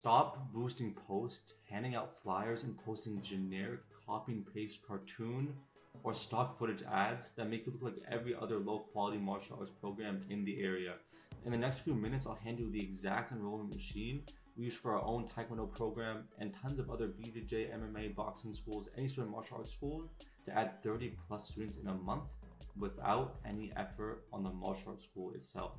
Stop boosting posts, handing out flyers, and posting generic copy and paste cartoon or stock footage ads that make it look like every other low quality martial arts program in the area. In the next few minutes, I'll hand you the exact enrollment machine we use for our own taekwondo program and tons of other BJJ, MMA, boxing schools, any sort of martial arts school to add 30 plus students in a month without any effort on the martial arts school itself.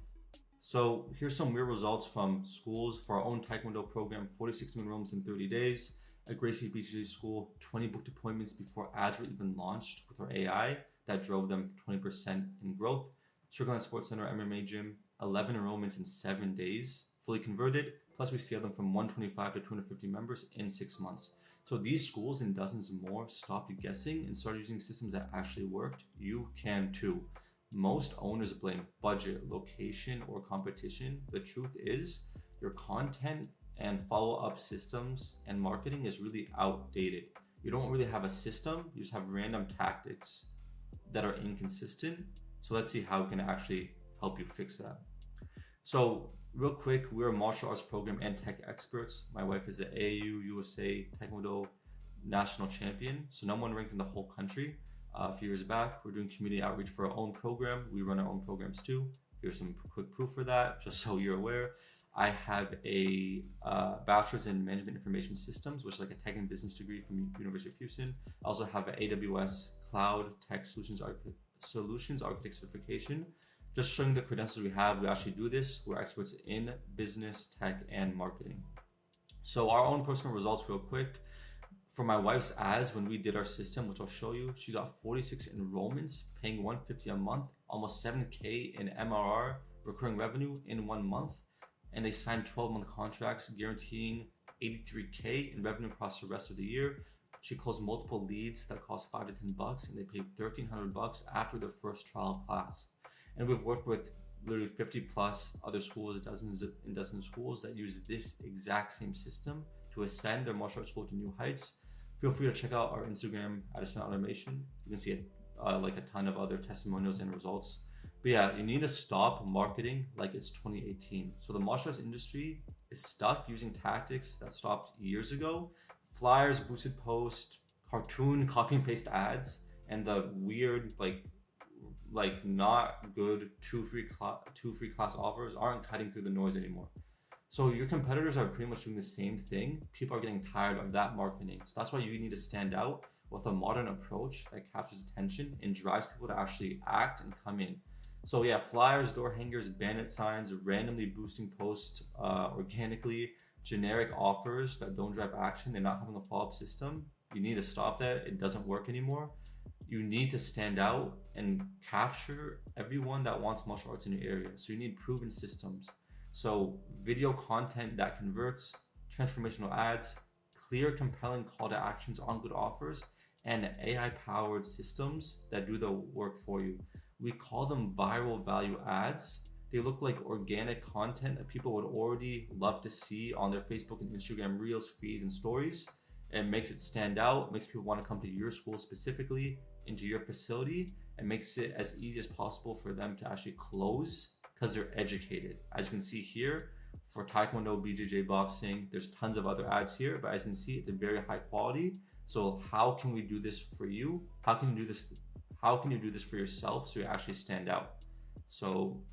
So here's some real results from schools for our own taekwondo program: 46 new enrollments in 30 days. At Gracie BJJ school, 20 booked appointments before ads were even launched with our AI that drove them 20% in growth. Circle Sports Center MMA gym, 11 enrollments in 7 days, fully converted. Plus we scaled them from 125 to 250 members in 6 months. So these schools and dozens more stopped guessing and started using systems that actually worked. You can too. Most owners blame budget, location, or competition. The truth is, your content and follow-up systems and marketing is really outdated. You don't really have a system, you just have random tactics that are inconsistent. So let's see how we can actually help you fix that. So real quick, we're a martial arts program and tech experts. My wife is an AAU USA Taekwondo national champion, so number one ranked in the whole country. A few years back, we're doing community outreach for our own program. We run our own programs too. Here's some quick proof for that, just so you're aware. I have a bachelor's in management information systems, which is like a tech and business degree from University of Houston. I also have an AWS Cloud Tech Solutions Architect certification. Just showing the credentials we have, we actually do this. We're experts in business, tech, and marketing. So our own personal results real quick. For my wife's ads, when we did our system, which I'll show you, she got 46 enrollments, paying $150 a month, almost $7K in MRR, recurring revenue in 1 month. And they signed 12-month contracts, guaranteeing $83K in revenue across the rest of the year. She closed multiple leads that cost $5 to $10, and they paid $1,300 after their first trial class. And we've worked with literally 50 plus other schools, dozens of schools that use this exact same system to ascend their martial arts school to new heights. Feel free to check out our Instagram at Ascend Automation. You can see like a ton of other testimonials and results. But yeah, you need to stop marketing like it's 2018. So the martial arts industry is stuck using tactics that stopped years ago. Flyers, boosted posts, cartoon, copy and paste ads, and the weird like not good two free class offers aren't cutting through the noise anymore. So your competitors are pretty much doing the same thing. People are getting tired of that marketing. So that's why you need to stand out with a modern approach that captures attention and drives people to actually act and come in. So yeah, flyers, door hangers, bandit signs, randomly boosting posts organically, generic offers that don't drive action, they're not having a follow-up system. You need to stop that. It doesn't work anymore. You need to stand out and capture everyone that wants martial arts in your area. So you need proven systems. So video content that converts, transformational ads, clear, compelling call to actions on good offers, and AI-powered systems that do the work for you. We call them viral value ads. They look like organic content that people would already love to see on their Facebook and Instagram reels, feeds, and stories. It makes it stand out, makes people want to come to your school specifically, into your facility, and makes it as easy as possible for them to actually close because they're educated. As you can see here, for Taekwondo, BJJ, boxing, there's tons of other ads here, but as you can see, it's a very high quality. So how can we do this for you? How can you do this? How can you do this for yourself so you actually stand out? So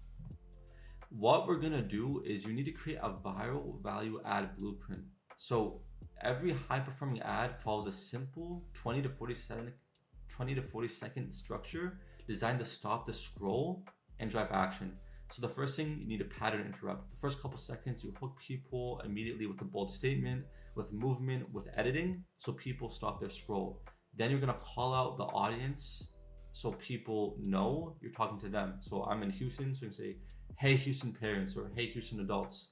what we're gonna do is you need to create a viral value ad blueprint. So every high performing ad follows a simple 20 to 40 second structure designed to stop the scroll and drive action. So the first thing, you need a pattern interrupt. The first couple seconds, you hook people immediately with a bold statement, with movement, with editing, so people stop their scroll. Then you're gonna call out the audience so people know you're talking to them. So I'm in Houston, so you can say, hey Houston parents, or hey Houston adults.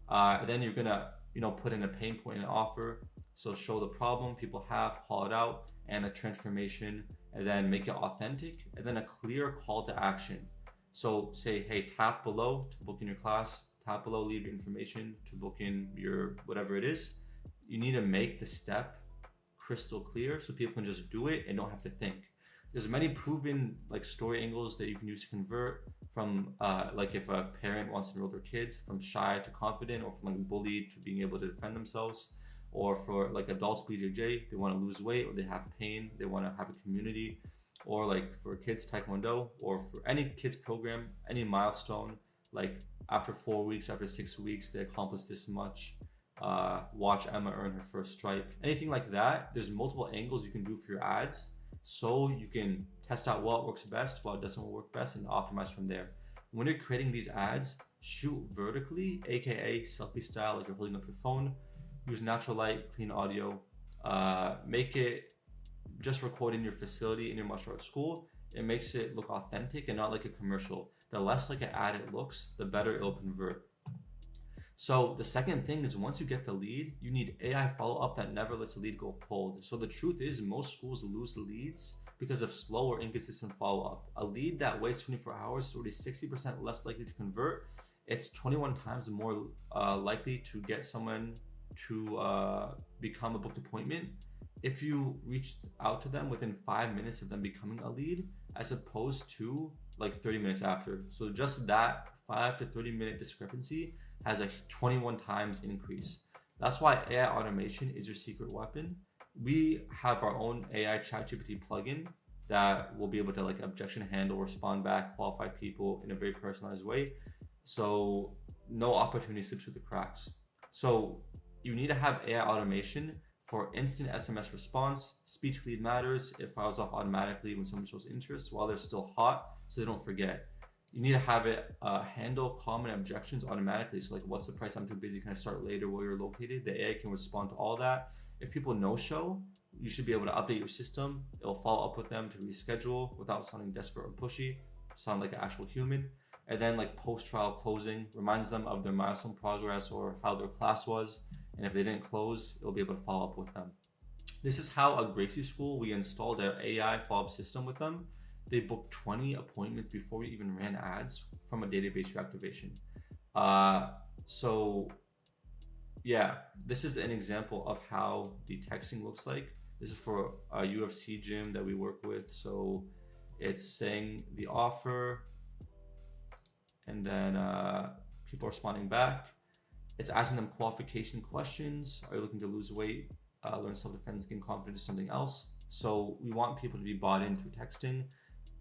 Then you're gonna put in a pain point and offer. So show the problem people have, call it out, and a transformation, and then make it authentic, and then a clear call to action. So say, hey, tap below to book in your class, tap below, leave your information to book in your whatever it is. You need to make the step crystal clear so people can just do it and don't have to think. There's many proven like story angles that you can use to convert from like if a parent wants to enroll their kids from shy to confident, or from like bullied to being able to defend themselves, or for like adults BJJ, they want to lose weight or they have pain, they want to have a community, or like for kids taekwondo, or for any kids program, any milestone, like after 4 weeks, after 6 weeks, they accomplished this much. Watch Emma earn her first stripe, anything like that. There's multiple angles you can do for your ads, so you can test out what works best, what doesn't work best, and optimize from there. When you're creating these ads, shoot vertically, aka selfie style, like you're holding up your phone. Use natural light, clean audio. Make it just record in your facility in your martial arts school. It makes it look authentic and not like a commercial. The less like an ad it looks, the better it'll convert. So the second thing is, once you get the lead, you need AI follow-up that never lets the lead go cold. So the truth is, most schools lose leads because of slow or inconsistent follow-up. A lead that waits 24 hours is already 60% less likely to convert. It's 21 times more likely to get someone to become a booked appointment if you reached out to them within 5 minutes of them becoming a lead, as opposed to like 30 minutes after. So just that 5 to 30 minute discrepancy has a 21 times increase. That's why AI automation is your secret weapon. We have our own AI ChatGPT plugin that will be able to like objection handle, respond back, qualify people in a very personalized way. So no opportunity slips through the cracks. So you need to have AI automation for instant SMS response. Speech lead matters. It files off automatically when someone shows interest while they're still hot, so they don't forget. You need to have it handle common objections automatically. So like, what's the price? I'm too busy. Can I start later? Where you're located? The AI can respond to all that. If people no-show, you should be able to update your system. It'll follow up with them to reschedule without sounding desperate or pushy. Sound like an actual human. And then like post-trial closing reminds them of their milestone progress or how their class was. And if they didn't close, it'll be able to follow up with them. This is how at Gracie School, we installed our AI follow-up system with them. They booked 20 appointments before we even ran ads from a database reactivation. So yeah, this is an example of how the texting looks like. This is for a UFC gym that we work with. So it's saying the offer, and then people are responding back. It's asking them qualification questions. Are you looking to lose weight, learn self-defense, gain confidence, or something else? So we want people to be bought in through texting.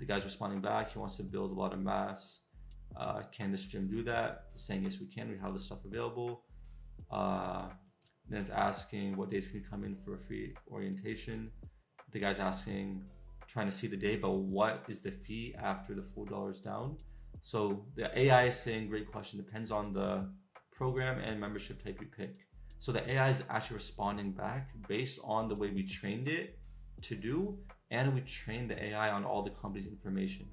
The guy's responding back. He wants to build a lot of mass. Can this gym do that? Saying yes, we can. We have this stuff available. Then it's asking what days can you come in for a free orientation. The guy's asking, trying to see the day, but what is the fee after the $4 down? So the AI is saying, great question, depends on the program and membership type you pick. So the AI is actually responding back based on the way we trained it to do, and we trained the AI on all the company's information.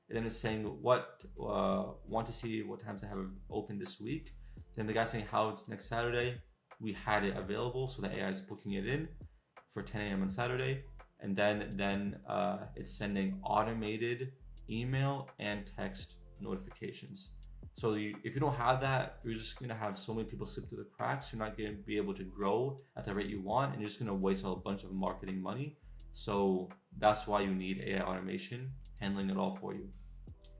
And then it's saying what want to see what times I have open this week. Then the guy's saying how it's next Saturday. We had it available, so the AI is booking it in for 10 a.m. on Saturday. And then it's sending automated email and text notifications. So if you don't have that, you're just going to have so many people slip through the cracks. You're not going to be able to grow at the rate you want, and you're just going to waste a bunch of marketing money. So that's why you need AI automation handling it all for you.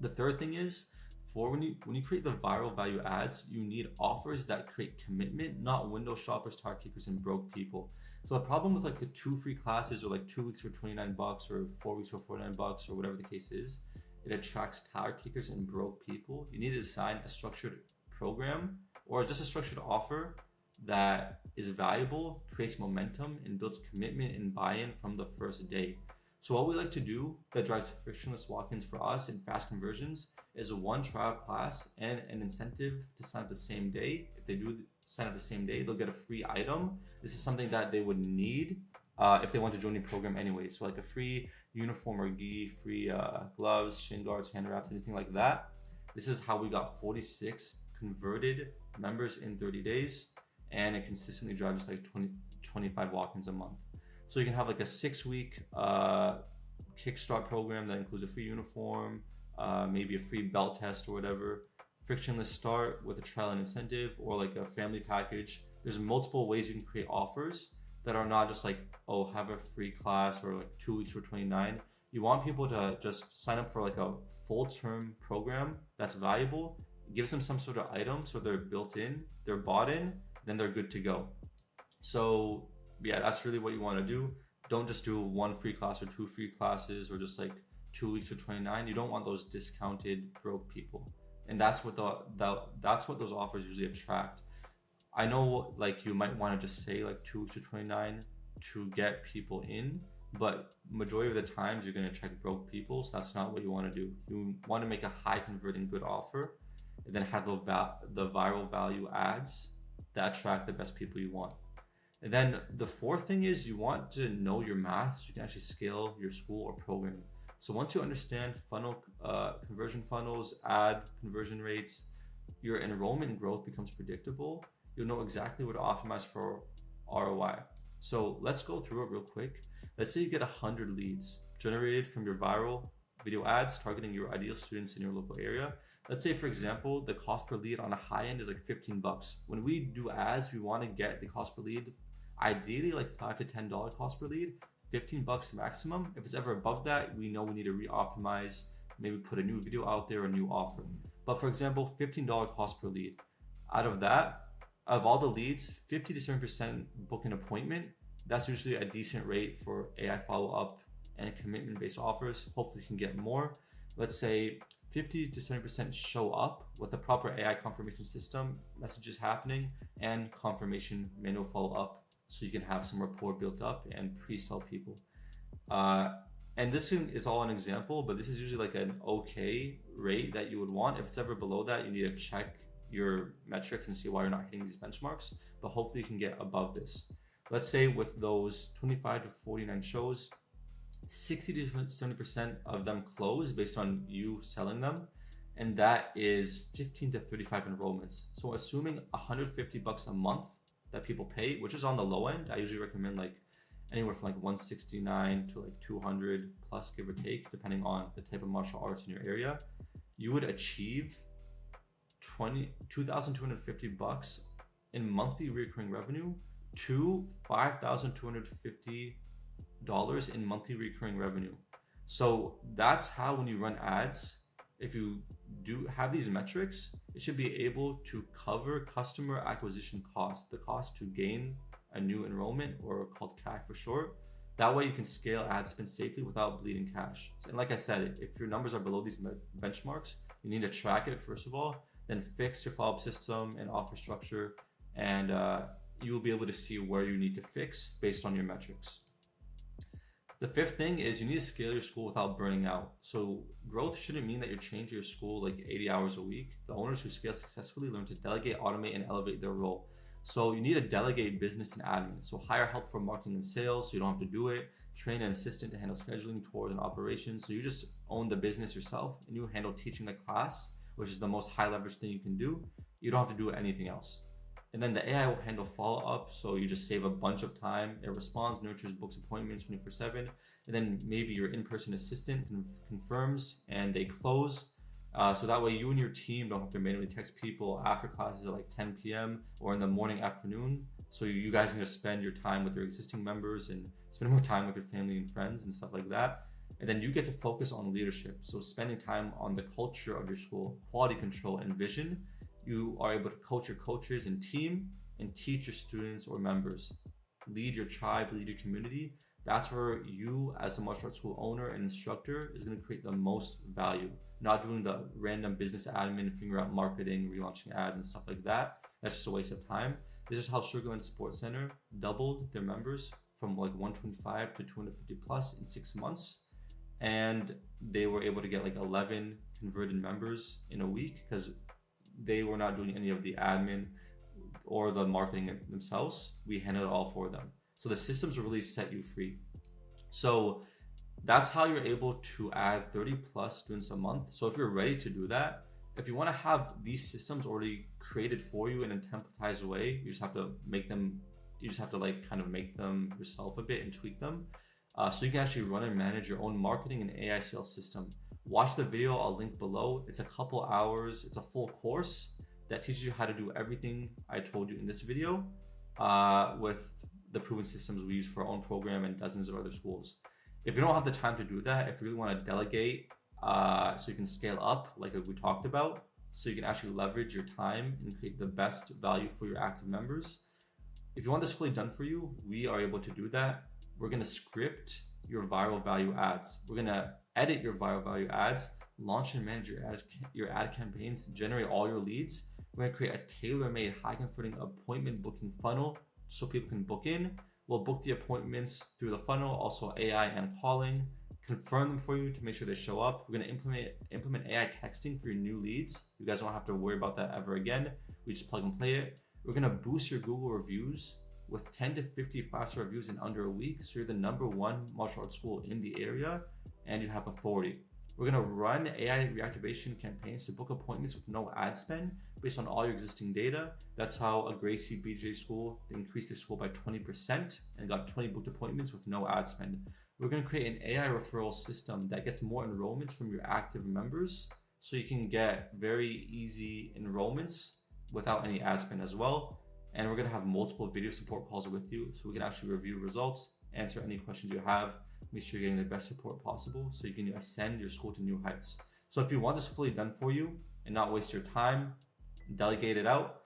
The third thing is, for when you create the viral value ads, you need offers that create commitment, not window shoppers, tire kickers, and broke people. So the problem with like the 2 free classes, or like 2 weeks for $29 or 4 weeks for $49 or whatever the case is, it attracts tire kickers and broke people. You need to design a structured program or just a structured offer that is valuable, creates momentum, and builds commitment and buy-in from the first day. So what we like to do that drives frictionless walk-ins for us and fast conversions is a 1 trial class and an incentive to sign up the same day. If they do sign up the same day, they'll get a free item. This is something that they would need if they want to join the program anyway. So like a free uniform or gi, free gloves, shin guards, hand wraps, anything like that. This is how we got 46 converted members in 30 days, and it consistently drives like 25 walk-ins a month. So you can have like a 6-week kickstart program that includes a free uniform, maybe a free belt test or whatever, frictionless start with a trial and incentive, or like a family package. There's multiple ways you can create offers that are not just like, oh, have a free class or like 2 weeks for $29. You want people to just sign up for like a full-term program that's valuable, gives them some sort of item so they're built in, they're bought in, then they're good to go. So yeah, that's really what you want to do. Don't just do one free class or two free classes or just like 2 weeks for 29. You don't want those discounted broke people. And that's what that's what those offers usually attract. I know like you might want to just say like 2 weeks to 29 to get people in, but majority of the times you're going to attract broke people, so that's not what you want to do. You want to make a high converting good offer and then have the viral value ads that attract the best people you want. And then the fourth thing is you want to know your math so you can actually scale your school or program. So once you understand funnel conversion funnels, ad conversion rates, your enrollment growth becomes predictable. You'll know exactly what to optimize for ROI. So let's go through it real quick. Let's say you get 100 leads generated from your viral video ads targeting your ideal students in your local area. Let's say, for example, the cost per lead on a high end is like $15. When we do ads, we want to get the cost per lead, ideally like $5 to $10 cost per lead, $15 maximum. If it's ever above that, we know we need to re-optimize, maybe put a new video out there, a new offer. But for example, $15 cost per lead. Out of that, of all the leads, 50 to 7% book an appointment. That's usually a decent rate for AI follow-up and commitment-based offers. Hopefully you can get more. Let's say 50 to 70% show up with a proper AI confirmation system, messages happening, and confirmation manual follow-up, so you can have some rapport built up and pre-sell people. And this is all an example, but this is usually like an okay rate that you would want. If it's ever below that, you need to check your metrics and see why you're not hitting these benchmarks, but hopefully you can get above this. Let's say with those 25 to 49 shows, 60 to 70% of them close based on you selling them, and that is 15 to 35 enrollments. So assuming $150 a month that people pay, which is on the low end, I usually recommend like anywhere from like 169 to like 200 plus, give or take, depending on the type of martial arts in your area. You would achieve $2,250 in monthly recurring revenue to $5,250 in monthly recurring revenue. So that's how, when you run ads, if you do have these metrics, it should be able to cover customer acquisition costs, the cost to gain a new enrollment, or called CAC for short. That way you can scale ad spend safely without bleeding cash. And like I said, if your numbers are below these benchmarks, you need to track it first of all, then fix your follow-up system and offer structure, and you will be able to see where you need to fix based on your metrics. The fifth thing is you need to scale your school without burning out. So growth shouldn't mean that you're changing your school like 80 hours a week. The owners who scale successfully learn to delegate, automate, and elevate their role. So you need to delegate business and admin. So hire help for marketing and sales so you don't have to do it. Train an assistant to handle scheduling, tours, and operations. So you just own the business yourself, and you handle teaching the class, which is the most high leverage thing you can do. You don't have to do anything else. And then the AI will handle follow-up, so you just save a bunch of time. It responds, nurtures, books appointments 24/7. And then maybe your in-person assistant confirms and they close. So that way you and your team don't have to manually text people after classes at like 10 p.m. or in the morning, afternoon. So you guys can just spend your time with your existing members and spend more time with your family and friends and stuff like that. And then you get to focus on leadership. So spending time on the culture of your school, quality control, and vision. You are able to coach your coaches and team and teach your students or members. Lead your tribe, lead your community. That's where you, as a martial arts school owner and instructor, is going to create the most value. Not doing the random business admin, figuring out marketing, relaunching ads, and stuff like that. That's just a waste of time. This is how Sugarland Sports Center doubled their members from like 125 to 250 plus in 6 months. And they were able to get like 11 converted members in a week because they were not doing any of the admin or the marketing themselves. We handled it all for them. So the systems will really set you free. So that's how you're able to add 30 plus students a month. So if you're ready to do that, if you want to have these systems already created for you in a templatized way, you just have to make them, you just have to like kind of make them yourself a bit and tweak them. So you can actually run and manage your own marketing and AI sales system. Watch the video, I'll link below. It's a couple hours, it's a full course that teaches you how to do everything I told you in this video with the proven systems we use for our own program and dozens of other schools. If you don't have the time to do that, if you really want to delegate so you can scale up, like we talked about, so you can actually leverage your time and create the best value for your active members. If you want this fully done for you, we are able to do that. We're going to script your viral value ads. We're going to edit your viral value ads, launch and manage your ad campaigns, generate all your leads. We're going to create a tailor-made high converting appointment booking funnel so people can book in. We'll book the appointments through the funnel, also AI and calling, confirm them for you to make sure they show up. We're going to implement AI texting for your new leads. You guys don't have to worry about that ever again. We just plug and play it. We're going to boost your Google reviews with 10 to 50 5-star reviews in under a week. So you're the #1 martial arts school in the area and you have authority. We're going to run AI reactivation campaigns to book appointments with no ad spend based on all your existing data. That's how a Gracie BJJ school, they increased their school by 20% and got 20 booked appointments with no ad spend. We're going to create an AI referral system that gets more enrollments from your active members so you can get very easy enrollments without any ad spend as well. And we're going to have multiple video support calls with you so we can actually review results, answer any questions you have, make sure you're getting the best support possible so you can ascend your school to new heights. So if you want this fully done for you and not waste your time, delegate it out,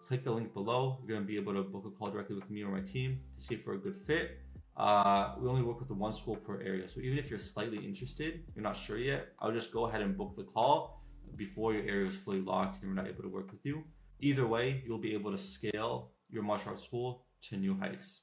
click the link below. You're going to be able to book a call directly with me or my team to see if we're a good fit. We only work with the one school per area. So even if you're slightly interested, you're not sure yet, I'll just go ahead and book the call before your area is fully locked and we're not able to work with you. Either way, you'll be able to scale your martial arts school to new heights.